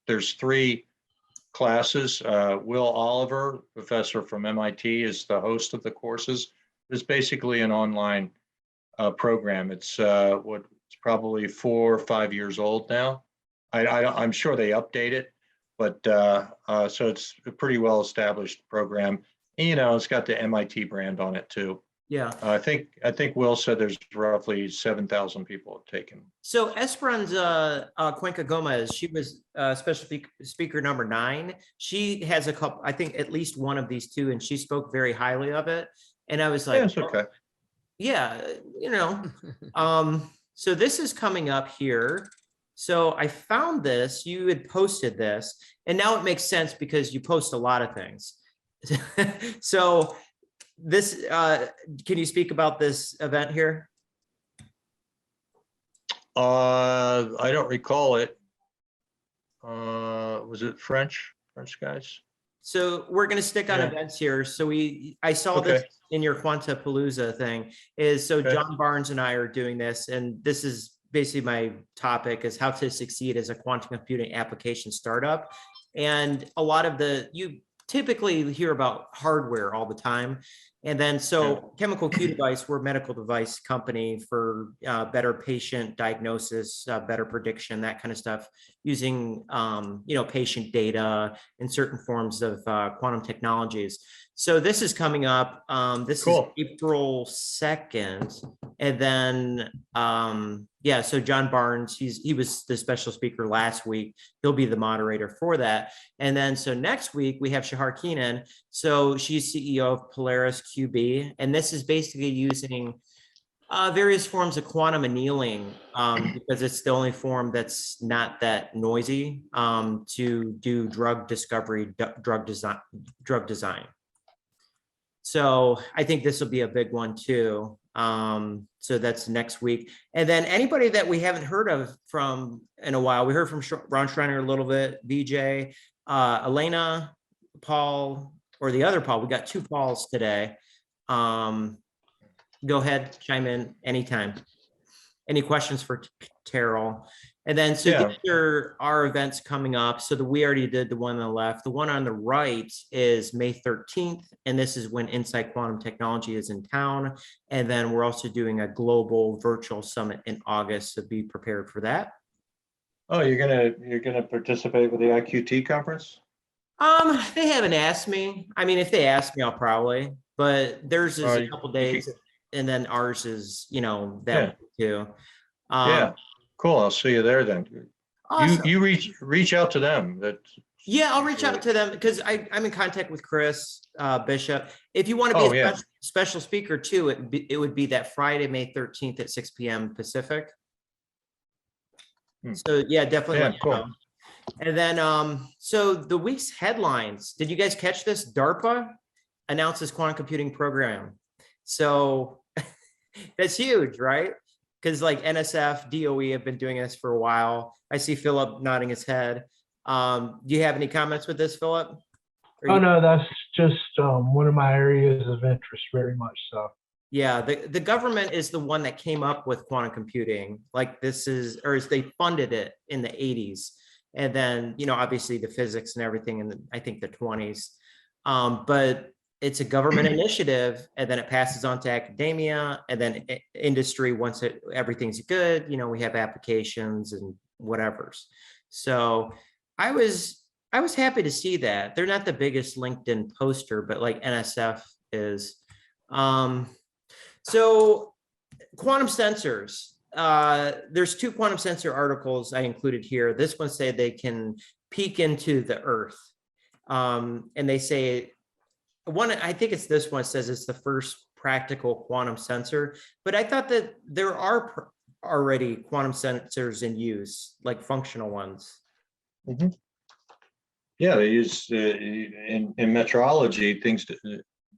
there's 3 classes. Will Oliver, professor from MIT, is the host of the courses. It's basically an online program. It's it's probably 4 or 5 years old now. I'm sure they update it, but so it's a pretty well established program. And, it's got the MIT brand on it too. Yeah. I think Will said there's roughly 7,000 people have taken. So Esperanza Cuenca Gomez, she was special speaker number 9. She has a couple, I think at least one of these 2, and she spoke very highly of it. And I was like, yeah, it's okay. Yeah, so this is coming up here. So I found this, you had posted this, and now it makes sense because you post a lot of things. So this, can you speak about this event here? I don't recall it. Was it French guys? So we're going to stick on events here. So I saw this in your Quantapalooza thing so John Barnes and I are doing this, and this is basically my topic is how to succeed as a quantum computing application startup. And a lot of you typically hear about hardware all the time. And then Chemical Q Device, we're a medical device company for better patient diagnosis, better prediction, that kind of stuff, using patient data and certain forms of quantum technologies. So this is coming up. This is April 2nd. And then so John Barnes, he was the special speaker last week. He'll be the moderator for that. And then so next week we have Shahar Keenan. So she's CEO of Polaris QB, and this is basically using various forms of quantum annealing because it's the only form that's not that noisy to do drug discovery, drug design. So I think this will be a big one too. So that's next week. And then anybody that we haven't heard of from in a while, we heard from Ron Schreiner a little bit, BJ, Elena, Paul, or the other Paul. We got 2 Pauls today. Go ahead, chime in anytime. Any questions for Terrill? And then these are our events coming up. So we already did the one on the left. The one on the right is May 13th. And this is when Insight Quantum Technology is in town. And then we're also doing a global virtual summit in August. So be prepared for that. Oh, you're gonna participate with the IQT conference? They haven't asked me. I mean, if they ask me, I'll probably, but theirs is a couple days and then ours is, that too. Yeah, cool. I'll see you there then. Awesome. You reach out to them. I'll reach out to them because I'm in contact with Chris Bishop. If you want to be a special speaker too, it would be that Friday, May 13th at 6 p.m. Pacific. So definitely. Yeah, cool. And then, so the week's headlines, did you guys catch this? DARPA announces quantum computing program. So that's huge, right? Because like NSF, DOE have been doing this for a while. I see Philip nodding his head. Do you have any comments with this, Philip? No, that's just one of my areas of interest, very much so. Yeah, the government is the one that came up with quantum computing. Like they funded it in the 80s. And then, obviously the physics and everything in I think the 20s. But it's a government initiative, and then it passes on to academia, and then industry, once everything's good, we have applications and whatever's. So I was happy to see that. They're not the biggest LinkedIn poster, but like NSF is. So quantum sensors. There's 2 quantum sensor articles I included here. This one said they can peek into the Earth. And they say, I think it's this one says it's the first practical quantum sensor, but I thought that there are already quantum sensors in use, like functional ones. Mm-hmm. Yeah, they use in metrology things